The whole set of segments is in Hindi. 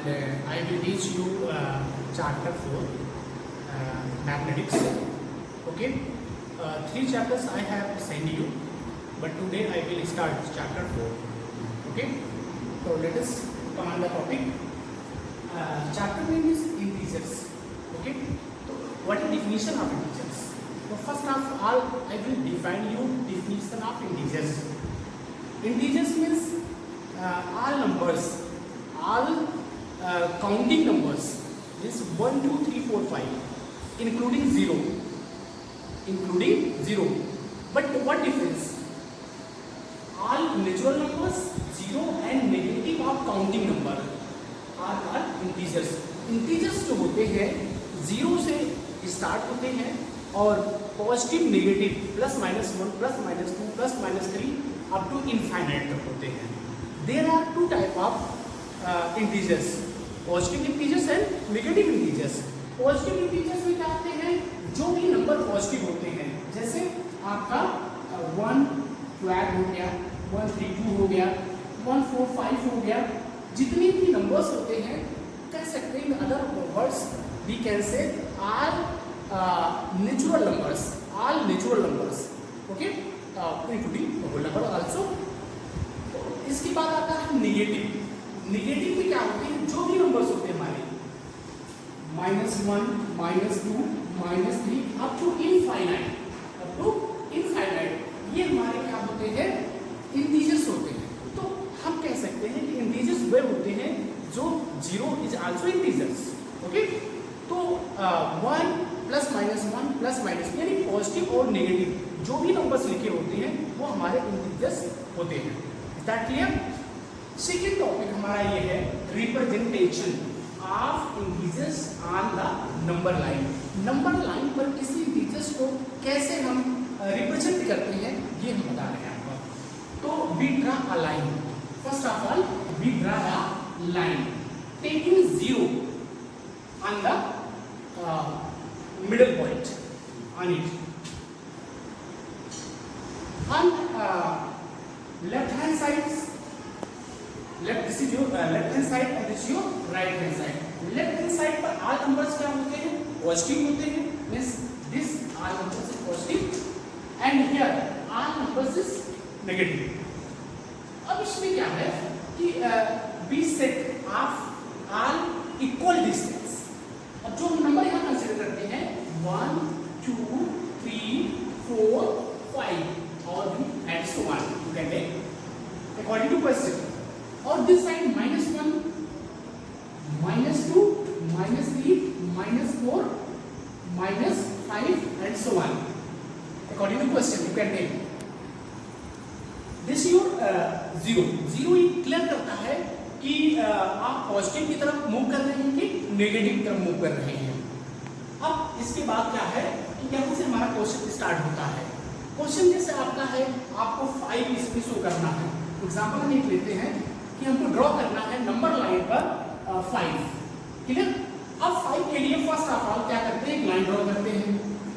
I will teach you chapter 4, mathematics. Okay, 3 chapters I have sent you, but today I will start chapter 4. Okay, so let us come on the topic. Chapter name is integers. Okay, so what is definition of integers? So first of all, I will define you definition of integers. Integers means all numbers, all counting numbers, this 1, 2, 3, 4, 5, including 0. But what difference? All natural numbers, 0 and negative of counting number are called integers. Integers जो होते हैं 0 से स्टार्ट होते हैं और positive negative plus minus 1 plus minus 2 plus minus 3 up to infinite तक होते हैं. There are 2 type of integers, positive integers and negative integers. Positive integers में क्या होते हैं? जो भी नंबर पॉजिटिव होते हैं, जैसे आपका 1 12 हो गया, 1 3 2 हो गया, 1 4 5 हो गया, जितने भी नंबर्स होते हैं कह सकते हैं. Other words we can say are natural numbers, all natural numbers. Okay, including whole number also. इसके बाद आता है नेगेटिव. नेगेटिव में क्या होते हैं? जो भी नंबर्स होते हैं हमारे -1 -2 -3 अप टू इनफाइनाइट, ये हमारे क्या होते हैं? इंटीजर्स होते हैं. तो हम कह सकते हैं कि इंटीजर्स वे होते हैं जो 0 इज आल्सो इंटीजर्स. ओके, तो 1 प्लस माइनस 1 प्लस माइनस यानी पॉजिटिव और नेगेटिव जो भी नंबर्स लिखे होते हैं वो हमारे इंटीजर्स होते हैं. Is that clear? Second topic हमारा ये है representation of integers on the number line. Number line पर किसी इंटीजर्स को कैसे हम रिप्रेजेंट करते हैं ये हम बता रहे हैं आपको. तो we draw a line. First of all we draw a line taking 0 on the middle point on it. On left hand side, this is your left hand side and this is your right hand side. Left hand side पर all numbers क्या होते हैं? पॉजिटिव होते हैं. Means this all numbers is positive and here all numbers is negative. अब इसमें क्या है कि we set of all equal distance. अब जो नंबर यहाँ कंसीडर करते हैं 1 2 3 4 5 और भी and so on you can take according to question. और this side -1 -2 -3 -4 -5 and so on according to question you can take this your 0. ये क्लियर करता है कि आप पॉजिटिव की तरफ मूव कर रहे हैं कि नेगेटिव की तरफ मूव कर रहे हैं. अब इसके बाद क्या है कि यहाँ से हमारा क्वेश्चन स्टार्ट होता है. क्वेश्चन जैसे आपका है, आपको 5 इसमें शो करना है. एग्जाम्पल हम एक लेते हैं कि हमको ड्रॉ करना है नंबर लाइन पर 5. क्लियर? अब 5 के लिए फर्स्ट ऑफ ऑल क्या करते हैं? एक लाइन ड्रॉ करते हैं.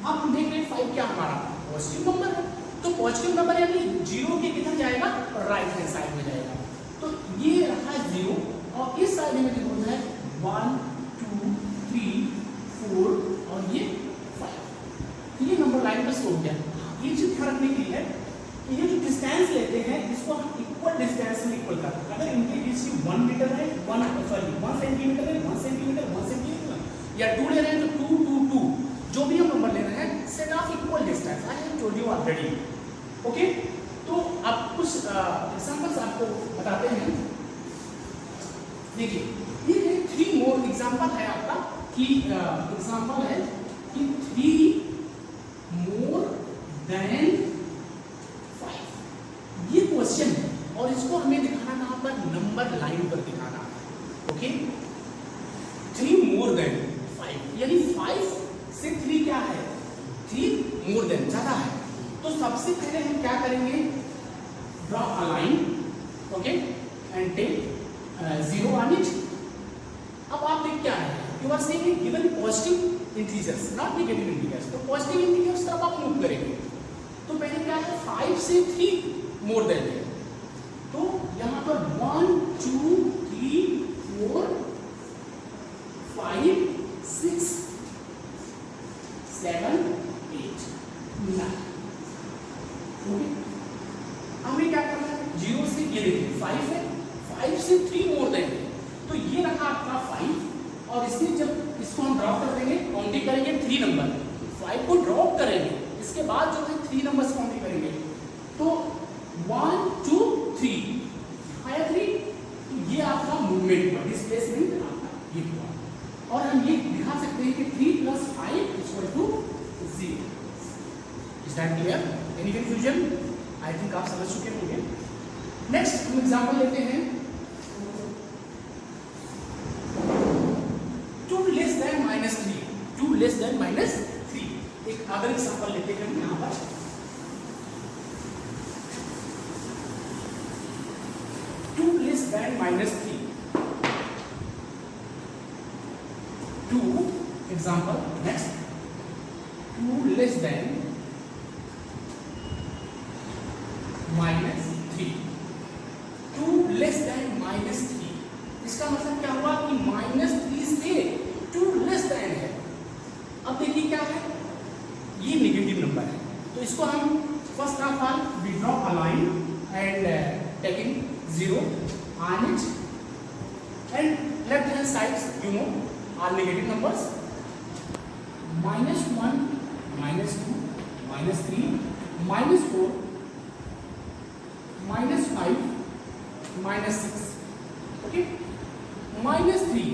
अब हम देख रहे हैं 5 क्या हमारा पॉजिटिव नंबर है. तो पॉजिटिव नंबर यानी 0 के किधर जाएगा? राइट हैंड साइड में जाएगा. तो ये रहा 0 और इस साइड में जो है 1 2 3 4 और ये 5. ये नंबर लाइन पर शो हो गया. ये चीज ध्यान रखने की है कि ये जो डिस्टेंस लेते हैं इसको हम इक्वल डिस्टेंस में इक्वल करते हैं. अगर इनकी डिस्टेंस 1 मीटर है 1 सेंटीमीटर है 1 सेंटीमीटर या 2 ले रहे हैं तो 2 2 2 जो भी हम नंबर ले रहे हैं set of equal distance. I have told you already. Okay, तो अब कुछ एग्जांपल्स आपको बताते हैं. देखिए ये 3 मोर एग्जांपल है आपका कि एग्जांपल है कि 3 मोर देन 5. ये क्वेश्चन है और इसको हमें दिखाना कहाँ पर? नंबर लाइन पर दिखाना है. ओके, 3 मोर देन 5 यानी 5 से 3 क्या है? 3 मोर देन ज्यादा है. तो सबसे पहले हम क्या करेंगे? Draw a line. Okay, and take 0 on it. अब आप देख क्या है? You are saying given positive integers not negative integers. तो पॉजिटिव इंटीजर्स तरफ आप मूव करेंगे. तो पहले क्या है? 5 से 3 मोर देन है. तो यहाँ पर 1 2 3 4 देखिए 5 है, 5 से 3 मोर देन है, तो ये रहा आपका 5 और इससे जब इसको हम ड्रॉप कर देंगे, काउंटिंग करेंगे 3 नंबर, 5 को ड्रॉप करेंगे, इसके बाद जो है 3 नंबर्स काउंटिंग करेंगे, तो 1 2 3 आया 3, तो ये आपका मूवमेंट हुआ, डिस्प्लेसमेंट आपका ये हुआ। और हम ये दिखा सकते हैं कि 3 + 5 = 0। Is that clear? Any confusion? I think आप समझ चुके होंगे। नेक्स्ट हम एग्जांपल लेते हैं 2 less than -3, 2 less than -3। एक अदर एग्जांपल लेते हैं हम यहाँ पर, less than -3, 2 example next, 2 less than -3, 2 less than -3, इसका मतलब क्या हुआ कि -3 से 2 लेस देन है। अब देखिए क्या है, ये नेगेटिव नंबर है, तो इसको हम first of all we draw a line and taking 0 on it, and left hand sides you know are negative numbers, -1 -2 -3 -4 -5 -6, okay. -3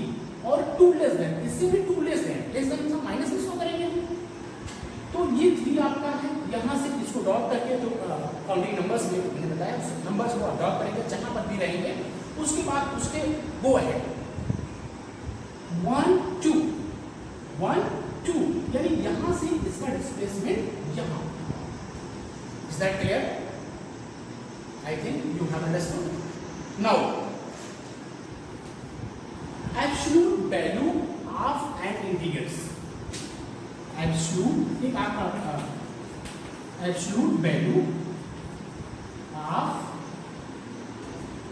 और 2 लेस देन, इससे भी 2 लेस देन मतलब माइनस में शो करेंगे, तो ये 3 आपका है, यहाँ से इसको ड्रॉप करके तो काउंटिंग नंबर्स में मैंने बताया नंबर्स को ड्रॉप करेंगे जहाँ पर भी रहेंगे, उसके बाद उसके गो अहेड 1 2 1 2, यानी यहाँ से इसका डिस्प्लेसमेंट यहाँ। Is that clear? I think you have understood. Now absolute value of an integers, absolute एक आपका absolute value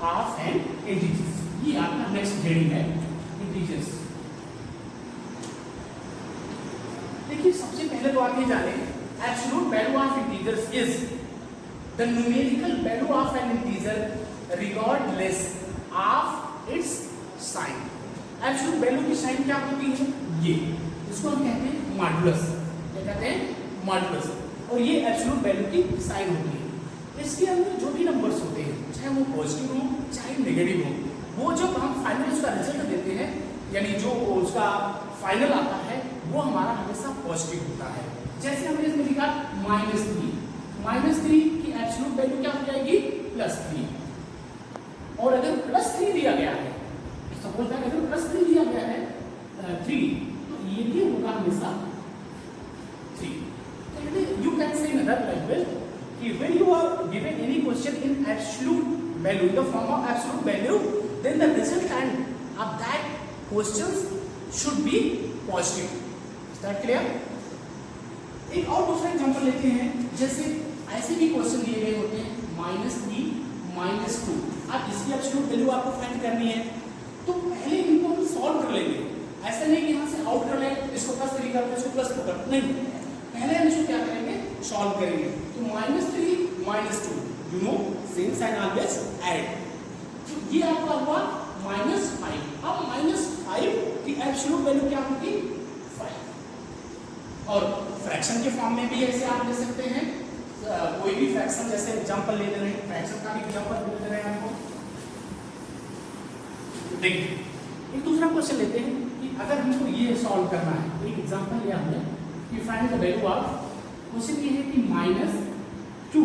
of an integers, ये आपका नेक्स्ट हेडिंग है इंटीजर्स। देखिए सबसे पहले तो आप ये जाने absolute value of integers is the numerical value of an integer regardless of its sign. Absolute value की साइन क्या होती है? ये, इसको हम कहते हैं मॉडुलस, क्या कहते हैं? मॉडुलस। और ये एब्सोल्यूट वैल्यू की साइन होती है। इसके अंदर जो भी नंबर्स होते हैं, चाहे वो पॉजिटिव हो चाहे नेगेटिव हो, वो जब हम फाइनल उसका रिजल्ट देते हैं, यानी जो उसका फाइनल आता है वो हमारा हमेशा पॉजिटिव होता है। जैसे हमने इसमें लिखा -3 की एब्सोल्यूट वैल्यू क्या हो जाएगी? +3। और अगर +3 दिया गया है, सपोज दैट अगर +3 दिया गया है 3, तो ये भी होगा हमेशा 3। You can say in another language कि when you are given any question in absolute value, in the form of absolute value, then the resultant of that questions should be positive. Is that clear? एक और दूसरा एग्जांपल लेते हैं, जैसे ऐसे भी क्वेश्चन दिए गए होते हैं -3 -2, अब इसकी एब्सोल्यूट वैल्यू आपको फाइंड करनी है, तो पहले इनको हम सॉल्व कर लेंगे। ऐसा नहीं कि यहाँ से आउट कर लें, इसको +3 कर दें, इसको +2 कर, नहीं, पहले हम इसको क्या करेंगे? सॉल्व करेंगे। तो -3 -2 you know same sign always add, तो ये आपका हुआ -5। अब -5 की एब्सोल्यूट वैल्यू क्या होगी? 5। और फ्रैक्शन के फॉर्म में भी ऐसे आप ले सकते हैं, कोई भी फ्रैक्शन, जैसे एग्जांपल ले रहे हैं, फ्रैक्शन का भी एग्जांपल ले रहे हैं आपको। देखिए एक दूसरा क्वेश्चन लेते हैं कि अगर हमको ये सॉल्व करना है, एक एग्जांपल लिया हमने कि find the value of, question ये है कि -2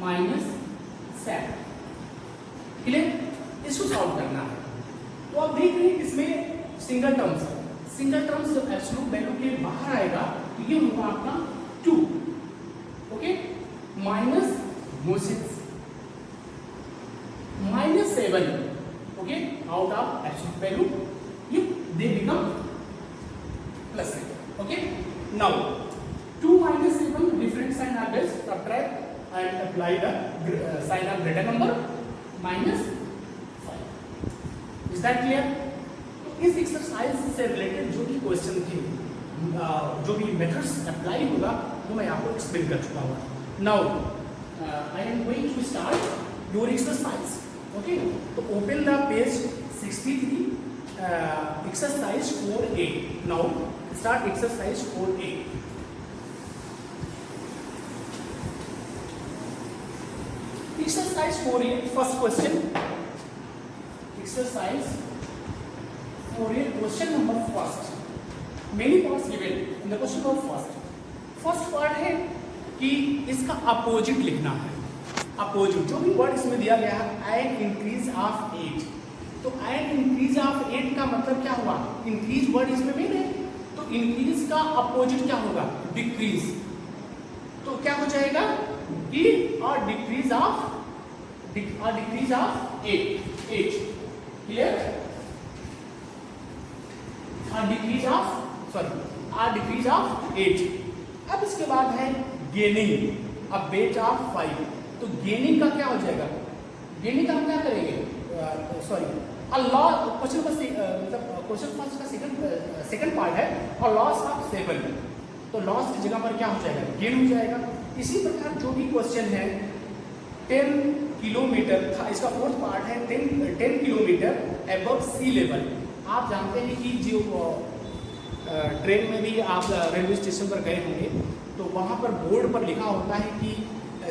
-7, क्लियर? इसको सॉल्व करना है। तो आप देख रहे हैं इसमें सिंगल टर्म्स है, सिंगल टर्म्स जब एब्सोल्यूट वैल्यू के बाहर आएगा तो ये होगा आपका 2, okay, -6 -7, okay, out of absolute value if they become +7, okay. Now 2 - 7 different sign are best, subtract and apply the sign of greater number -5. Is that clear? तो इस एक्सरसाइज से रिलेटेड जो भी क्वेश्चन थे, जो भी मेथड्स अप्लाई होगा वो मैं आपको एक्सप्लेन कर चुका हूँ। Now I am going to start your exercise. Okay, तो open the page 63, exercise 4A. Now start exercise 4A. Exercise 4A, first question. Exercise 4A, question number first. Many parts given in the question number first. First part है कि इसका अपोजिट लिखना है. अपोजिट जो भी वर्ड इसमें दिया गया है, एन इंक्रीज ऑफ 8. तो एन इंक्रीज ऑफ 8 का मतलब क्या हुआ? इंक्रीज वर्ड इसमें मेन है, तो इंक्रीज का अपोजिट क्या होगा? डिक्रीज. तो क्या हो जाएगा? कि और decrease of 8. Clear? Decrease of 8. अब इसके बाद है गेनिंग अ वेट ऑफ 5. तो गेनिंग का क्या हो जाएगा? गेनिंग का हम क्या करेंगे? क्वेश्चन फर्स्ट का सेकंड पार्ट है और लॉस ऑफ 7. तो लॉस की जगह पर क्या हो जाएगा? गेन हो जाएगा. इसी प्रकार जो भी क्वेश्चन है 10 किलोमीटर था, इसका फोर्थ पार्ट है 10 किलोमीटर अबव सी लेवल. आप जानते हैं कि जो ट्रेन में भी आप रेलवे स्टेशन पर गए होंगे तो वहाँ पर बोर्ड पर लिखा होता है कि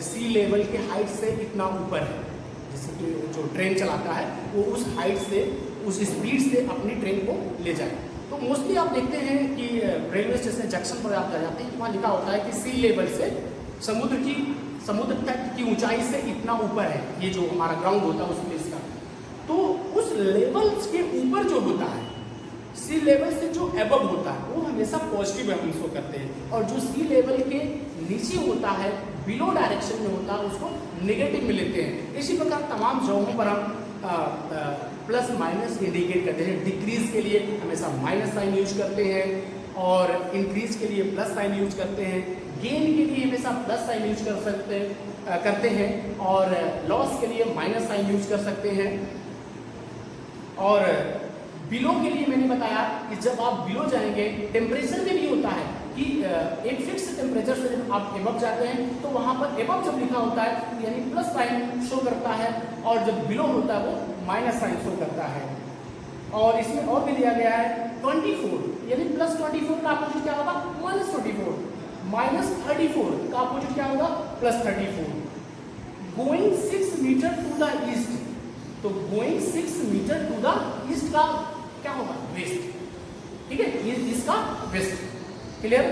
सी लेवल के हाइट से इतना ऊपर है. जैसे कि जो ट्रेन चलाता है वो उस हाइट से, उस स्पीड से अपनी ट्रेन को ले जाए. तो मोस्टली आप देखते हैं कि रेलवे स्टेशन जंक्शन पर आप जाते हैं, वहाँ लिखा होता है कि सी लेवल से समुद्र तट की ऊंचाई से इतना ऊपर है, ये जो हमारा ग्राउंड होता है उस प्लेस का. तो उस लेवल के ऊपर जो होता है, सी लेवल से जो एबव होता है, वो हमेशा पॉजिटिव हम उसको करते हैं. और जो सी लेवल के नीचे होता है, बिलो डायरेक्शन में होता है, उसको नेगेटिव में लेते हैं. इसी प्रकार तमाम जगहों पर हम प्लस माइनस इंडिकेट करते हैं. डिक्रीज के लिए हमेशा माइनस साइन यूज करते हैं और इंक्रीज के लिए प्लस साइन यूज करते हैं. गेन के लिए हमेशा प्लस साइन यूज करते हैं और लॉस के लिए माइनस साइन यूज कर सकते हैं. और बिलो के लिए मैंने बताया कि जब आप बिलो जाएंगे, टेम्परेचर में भी होता है कि एक फिक्स टेम्परेचर से जब आप एबव जाते हैं तो वहाँ पर एबव जब लिखा होता है यानी प्लस साइन शो करता है और जब बिलो होता है वो माइनस साइन शो करता है. और इसमें और भी दिया गया है 24 यानी प्लस 24 का अपोजिट क्या होगा? माइनस 24. माइनस 34 का अपोजिट क्या होगा? Plus 34. Going 6 metre to the east. तो going 6 metre to the east का क्या होगा? वेस्ट. ठीक है, ये इसका वेस्ट. क्लियर?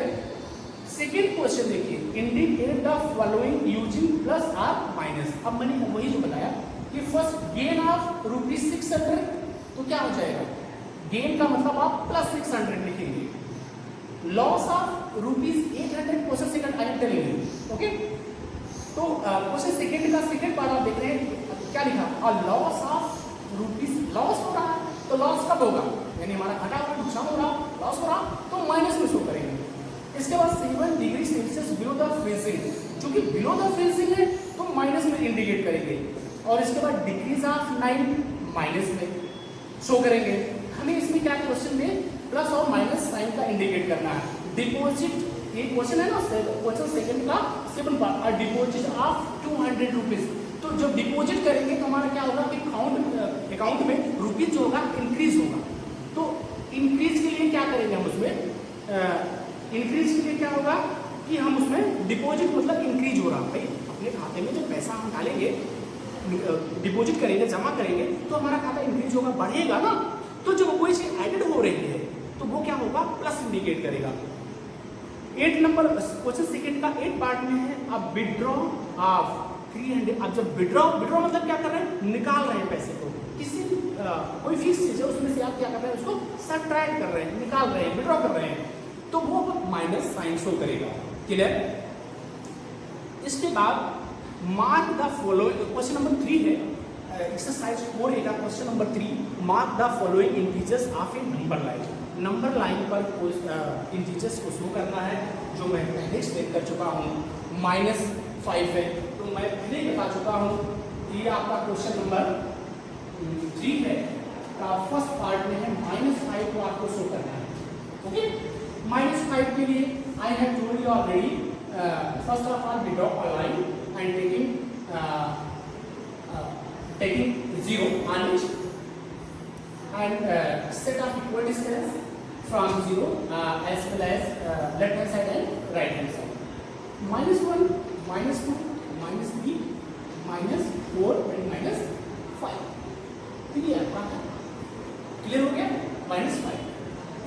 सेकेंड क्वेश्चन देखिए, indicate the following using plus और माइनस. अब मैंने वही जो बताया कि फर्स्ट गेन ऑफ ₹600. तो क्या हो जाएगा? गेन का मतलब आप प्लस 600 लिखेंगे. Loss of ₹800 question second I am telling you. Okay, तो क्वेश्चन सेकंड का सेकंड पार्ट आप देख रहे हैं, क्या लिखा? और लॉस ऑफ लॉस हो रहा है, तो लॉस कब होगा? यानी हमारा घटा हो रहा, नुकसान हो रहा, लॉस हो रहा, तो माइनस में शो करेंगे. इसके बाद 7 degree Celsius below the freezing. चूंकि बिलो द फ्रीजिंग है तो माइनस में इंडिकेट करेंगे. और इसके बाद डिक्रीज ऑफ 9 माइनस में शो करेंगे. हमें इसमें क्या क्वेश्चन में प्लस और माइनस साइन का इंडिकेट करना है. डिपॉजिट, ये क्वेश्चन है ना, क्वेश्चन सेकंड का 7 पार्ट. Deposit of ₹200. तो जब डिपॉजिट करेंगे तो हमारा क्या होगा कि अकाउंट में रुपीज जो होगा इंक्रीज होगा. तो इंक्रीज के लिए क्या करेंगे हम उसमें? इंक्रीज के लिए क्या होगा कि हम उसमें डिपॉजिट मतलब इंक्रीज हो रहा है. भाई अपने खाते में जब पैसा हम डालेंगे, डिपॉजिट करेंगे, जमा करेंगे, तो हमारा खाता इंक्रीज होगा, बढ़ेगा ना. तो जब कोई चीज एडेड हो रही है तो वो क्या होगा? प्लस इंडिकेट करेगा. 8 नंबर क्वेश्चन सेकंड का 8 पार्ट में है. अब विड्रॉ ऑफ 300. अब जब विड्रॉ मतलब क्या कर रहे हैं? निकाल रहे हैं पैसे को. किसी कोई फिक्स चीज है उसमें से आप क्या कर रहे हैं? उसको सब्ट्रैक्ट कर रहे हैं, निकाल रहे हैं, विड्रॉ कर रहे हैं, तो वो माइनस साइन शो करेगा. क्लियर? इसके बाद mark the following. Question number 3 है, एक्सरसाइज 4A का question number 3. Mark the following integers of A number line. Number line पर इंटीजर्स को शो करना है, जो मैं पहले एक्सप्लेन कर चुका हूँ. -5 है, तो मैं पहले बता चुका हूँ. ये आपका क्वेश्चन नंबर 3 है, का फर्स्ट पार्ट में है -5 को आपको शो करना है. ओके, -5 के लिए I have told you already. First of all we draw a line and taking taking 0 on it and set of equal distance from 0 as well as left hand side and right hand side. -1, -2, -3, -4 and -5. Clear हो गया? -5.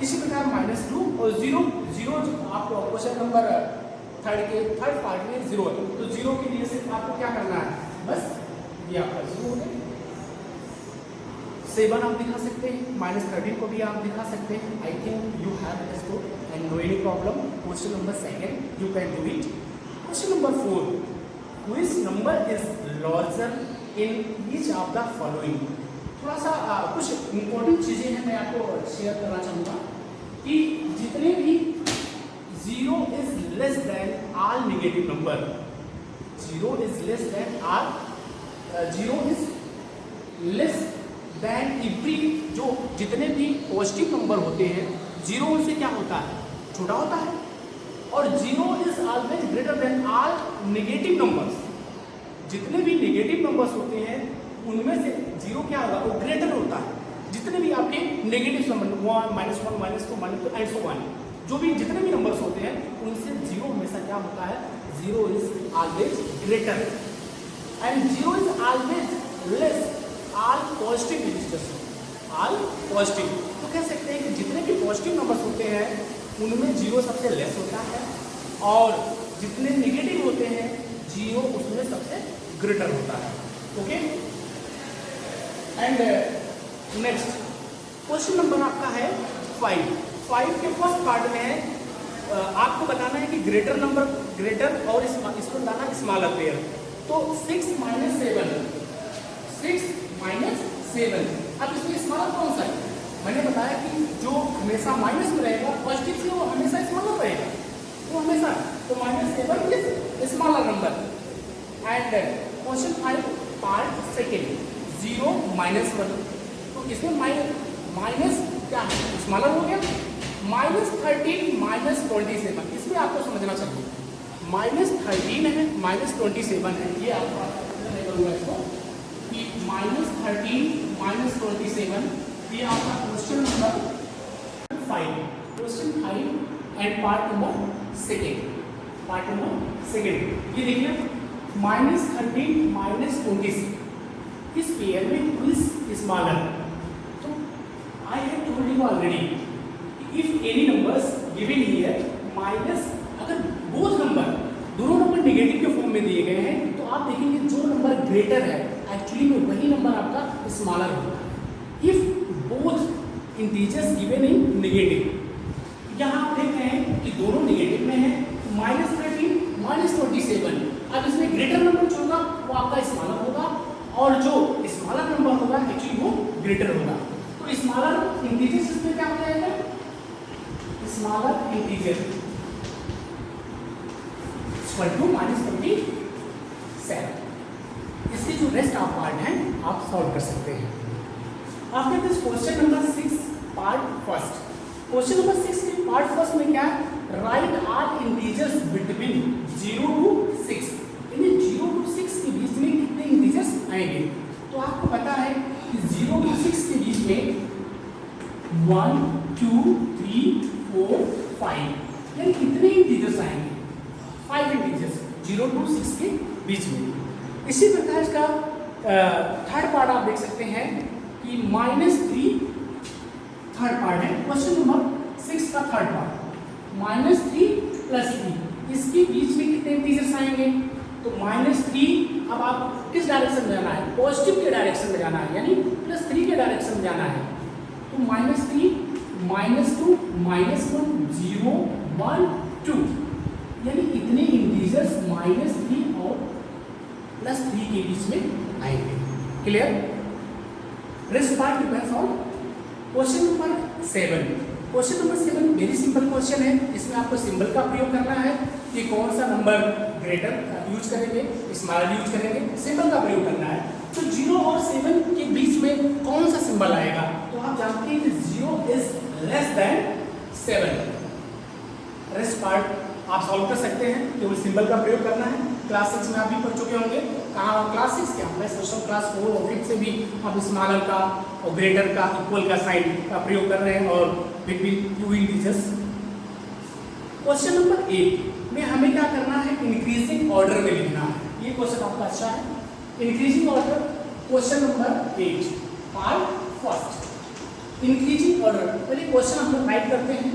इसी प्रकार -2 और 0 जो आपको क्वेश्चन नंबर थर्ड पार्ट में 0 है, तो 0 के लिए सिर्फ आपको क्या करना है, बस ये आपका 0 हो गया. 7 आप दिखा सकते हैं, -13 को भी आप दिखा सकते हैं. I think you have understood and no any problem. Question number 2 you can do it. Question number 4, which number is larger in each of the following. थोड़ा सा कुछ इंपॉर्टेंट चीजें हैं मैं आपको शेयर करना चाहूँगा कि जितने भी 0 is less than all negative number, 0 is less than all 0 is less than every, जो जितने भी पॉजिटिव नंबर होते हैं 0 उनसे क्या होता है, छोटा होता है. और 0 is always greater than all negative numbers. जितने भी नेगेटिव नंबर्स होते हैं उनमें से 0 क्या होगा, वो ग्रेटर होता है. जितने भी आपके negative number 1, -1, -2, -2 and so on, जो भी जितने भी नंबर्स होते हैं उनसे 0 हमेशा क्या होता है, 0 is always greater and 0 is always less all positive integers. All positive, तो कह सकते हैं कि जितने भी पॉजिटिव नंबर्स होते हैं उनमें 0 सबसे लेस होता है और जितने नेगेटिव होते हैं 0 उसमें सबसे ग्रेटर होता है. Okay. And next question number आपका है 5 के फर्स्ट पार्ट में है आपको बताना है कि ग्रेटर नंबर ग्रेटर और इसको बताना स्मॉलर पेयर. तो 6 - 7. अब इसमें स्मॉलर कौन सा है, मैंने बताया कि जो हमेशा माइनस में रहेगा पॉजिटिव से वो हमेशा स्मॉलर रहेगा, वो हमेशा. तो -7 is smaller number. And question 5 part second 0 - 1. तो इसमें माइनस क्या है, स्मॉलर हो गया. -13 - 27, इसमें आपको समझना चाहिए -13 है -27 है. ये आपको नहीं करूँगा इसको कि -13 - 27 ये आपका question number 5. Question 5 and part number second. ये देखिए -13 - 26 इस पेयर में इज स्मॉलर. तो आई have told you already if any numbers given here minus, अगर बोथ नंबर दोनों नंबर नेगेटिव के फॉर्म में दिए गए हैं तो आप देखेंगे जो नंबर ग्रेटर है एक्चुअली में वही नंबर आपका स्मॉलर होगा. If both integers given in negative, यहाँ आप देख रहे हैं कि दोनों नेगेटिव में है, -13 - 27. अब इसमें ग्रेटर नंबर जो होगा वो आपका स्मॉलर होगा और जो स्मॉलर नंबर होगा एक्चुअली वो ग्रेटर होगा. तो स्मॉलर इंटीजर्स इसमें क्या हो जाएगा, स्मॉलर इंटीजर -27. इसके जो रेस्ट ऑफ पार्ट हैं आप सॉल्व कर सकते हैं. After this question number 6 part first. Question number 6 के पार्ट फर्स्ट में क्या है, right all integers between 0 to 6. यानी 0 to 6 के बीच में कितने इंटीजर्स आएंगे. तो आपको पता है कि 0 to 6 के बीच में 1, 2, 3, 4, 5 यानी कितने इंटीजर्स आएंगे, 5 इंटीजर्स 0 to 6 के बीच में. इसी प्रकार का थर्ड पार्ट आप देख सकते हैं कि -3 थर्ड पार्ट है. क्वेश्चन नंबर 6 का थर्ड पार्ट -3 + 3 इसके बीच में कितने इंटीजर्स आएंगे. तो -3 अब आप किस डायरेक्शन में जाना है, पॉजिटिव के डायरेक्शन में जाना है यानी +3 के डायरेक्शन में जाना है. तो -3 - 2 -1 0 1 2 यानी इतने इंटीजर्स -3 और +3 के बीच में आएंगे. Clear. Rest part depends on question number 7. Question number 7 very simple question है. इसमें आपको सिंबल का प्रयोग करना है कि कौन सा नंबर ग्रेटर यूज करेंगे, स्मॉलर यूज करेंगे, सिंबल का प्रयोग करना है. तो 0 और 7 के बीच में कौन सा सिंबल आएगा. तो आप जानते हैं कि 0 is less than 7. Rest part आप सॉल्व कर सकते हैं, केवल सिंबल का प्रयोग करना है. क्लास 6 में आप भी पढ़ चुके होंगे. क्लास 6 क्या, मैं सोचता हूँ क्लास 4 और 5 से भी आप स्मॉलर का और ग्रेटर का इक्वल का साइन का प्रयोग कर रहे हैं और between two integers. Question number 8 में हमें क्या करना है, इंक्रीजिंग ऑर्डर में लिखना है। ये क्वेश्चन आपका अच्छा है, increasing order. Question number 8 part first, increasing order. पहले क्वेश्चन हम लोग राइट करते हैं,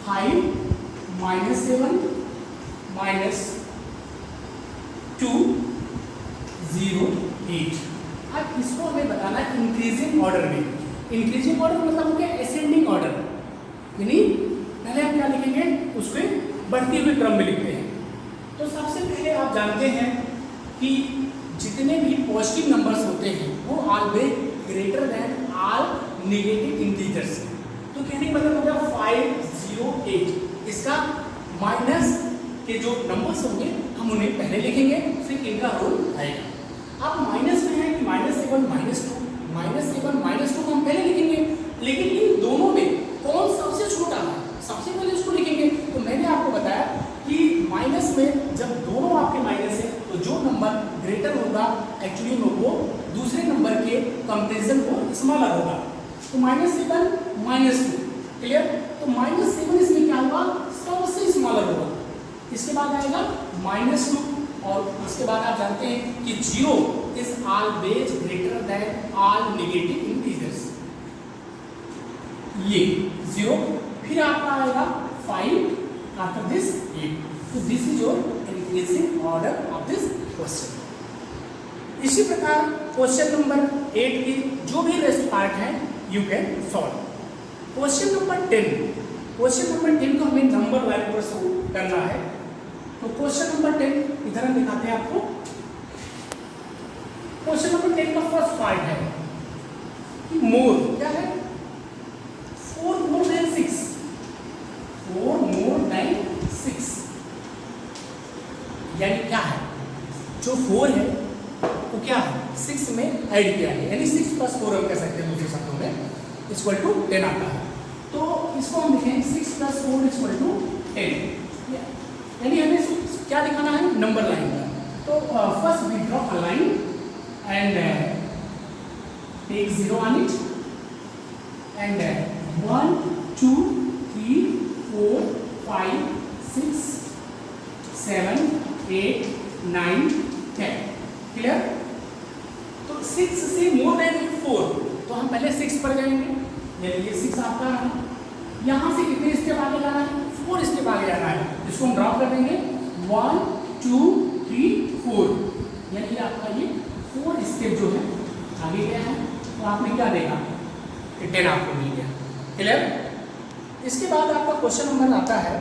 5 - 7 - 2 0 8। अब इसको हमें बताना है इंक्रीजिंग ऑर्डर में। इंक्रीजिंग ऑर्डर मतलब हो गया असेंडिंग ऑर्डर, यानी पहले हम क्या लिखेंगे, उसको बढ़ते हुए क्रम में लिखते हैं। तो सबसे पहले आप जानते हैं कि जितने भी पॉजिटिव नंबर्स होते हैं वो always greater than all negative integers. तो कहने का मतलब हो गया 5 0 8। इसका माइनस के जो नंबर्स होंगे हम उन्हें पहले लिखेंगे, फिर इनका रोल आएगा। अब माइनस में है कि -7 -2 को हम पहले लिखेंगे, लेकिन इन दोनों में कौन सबसे छोटा है, सबसे पहले उसको लिखेंगे। तो मैंने आपको बताया कि माइनस में जब दोनों आपके माइनस है तो जो नंबर ग्रेटर होगा एक्चुअली में वो दूसरे नंबर के कंपेरिजन को स्मॉलर होगा। तो -7 -2 क्लियर। तो -7 इसमें क्या होगा, सबसे स्मॉलर होगा। इसके बाद आएगा -2 और इसके बाद आप जानते हैं कि 0 is always greater than all negative integers. ये 0, फिर आपका आएगा 5 आफ्टर दिस 8। तो this is your increasing order of this question. इसी प्रकार क्वेश्चन नंबर 8 की जो भी रेस्ट पार्ट है you can solve. Question number 10, question number 10 को हमें नंबर लाइन पर सॉल्व करना है। तो क्वेश्चन नंबर 10 इधर हम दिखाते हैं आपको। क्वेश्चन नंबर 10 का फर्स्ट पार्ट है कि मोर क्या है, 4 more than 6, 4 more than 6 यानी क्या है, जो 4 है वो क्या है 6 में ऐड किया है, यानी 6 + 4 हम कह सकते हैं दूसरे शब्दों में इक्वल टू 10 आता है। तो इसको हम लिखेंगे 6 + 4 इक्वल टू 10, यानी हमें क्या दिखाना है, नंबर लाइन का। तो first we draw a line and take 0 on it and 1 2 3 4 5 6 7 8 9 10 clear. तो 6 से मोर देन 4 तो हम पहले 6 पर जाएंगे, यानी ये 6 आपका है। यहाँ से कितने स्टेप आगे जाना है, 4 स्टेप आगे जाना है। इसको हम ड्रॉप कर देंगे 1 2 3 4, यानी आपका ये 4 स्टेप जो है आगे गया है। तो आपने क्या देखा, 10 आपको मिल गया, क्लियर। इसके बाद आपका क्वेश्चन नंबर आता है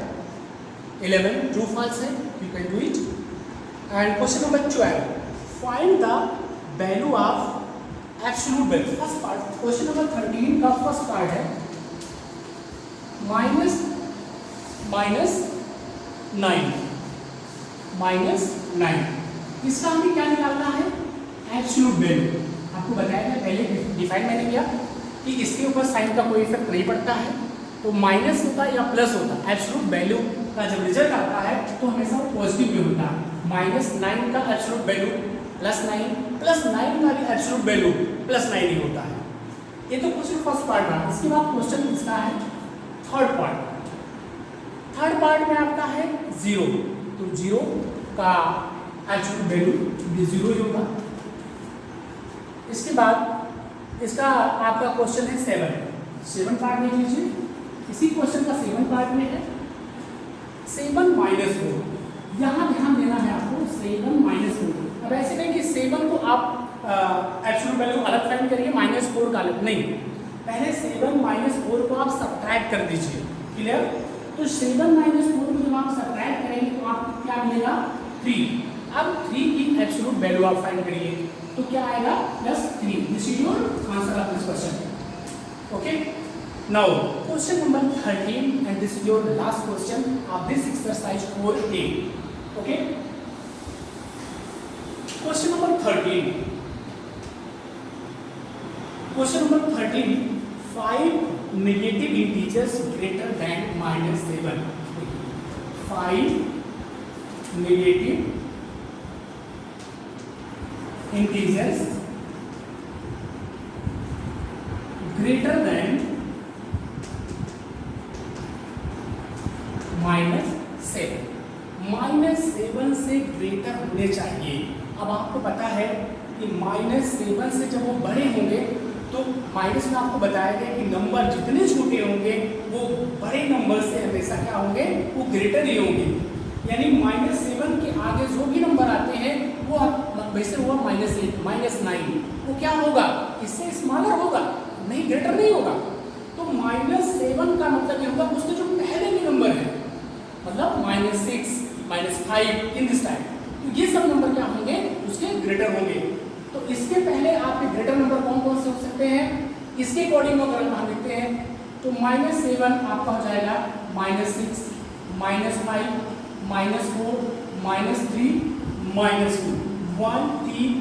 11, ट्रू फॉल्स है, you can do it. And question number 12, find the value of absolute value. First part question number 13 का फर्स्ट पार्ट है -9 इसका हमें क्या निकालना है, एब्सोल्यूट वैल्यू। आपको बताया गया पहले डिफाइन मैंने किया कि इसके ऊपर साइन का कोई इफेक्ट नहीं पड़ता है, तो माइनस होता या प्लस होता, एब्सोल्यूट वैल्यू का जब रिजल्ट आता है तो हमेशा वो पॉजिटिव में होता है। -9 का एब्सोल्यूट वैल्यू +9 +9 का भी एब्सोल्यूट वैल्यू +9 ही होता है। ये तो क्वेश्चन फर्स्ट पार्ट रहा। इसके बाद क्वेश्चन इसका है थर्ड पार्ट। थर्ड पार्ट में आपका है 0, तो 0 का एब्सोल्यूट वैल्यू भी 0 ही होगा। इसके बाद इसका आपका क्वेश्चन है 7 पार्ट देख लीजिए। इसी क्वेश्चन का 7 पार्ट में है 7 - 4। यहाँ ध्यान देना है आपको, 7 - 4। अब ऐसे नहीं कि 7 को आप एब्सोल्यूट वैल्यू अलग फाइंड करिए, -4 का अलग नहीं, पहले 7 - 4 को आप सब्ट्रैक्ट कर दीजिए, क्लियर। तो 7 - 4 को जब आप सब्ट्रैक्ट करेंगे तो आपको क्या मिलेगा, 3। अब 3 की एब्सोल्यूट वैल्यू आप फाइंड करिए तो क्या आएगा, +3। This is your answer of this question. Okay, now question number 13 and this is your last question of this exercise 4A। Okay, question number 13, question number 13, 5 negative integers greater than -7। 5 negative integers greater than -7 -7 से ग्रेटर होने चाहिए। अब आपको पता है कि -7 से जब वो बड़े होंगे तो माइनस में आपको बताया गया कि नंबर जितने छोटे होंगे वो बड़े नंबर से हमेशा क्या होंगे, वो ग्रेटर ही होंगे। यानी -7 के आगे जो भी नंबर आते हैं वो वैसे हुआ -8 -9, वो क्या होगा, इससे स्मॉलर होगा, नहीं ग्रेटर नहीं होगा। तो -7 का मतलब ये होगा उसके जो पहले के नंबर है, मतलब -6 -5 इन दिस टाइप, तो ये सब नंबर क्या होंगे, उसके ग्रेटर होंगे। तो इसके पहले आपके ग्रेटर नंबर कौन कौन से हो सकते हैं, इसके अकॉर्डिंग अगर हम लिखते हैं तो -7 आपका हो जाएगा -6 -5 -4 -3 -2 1 3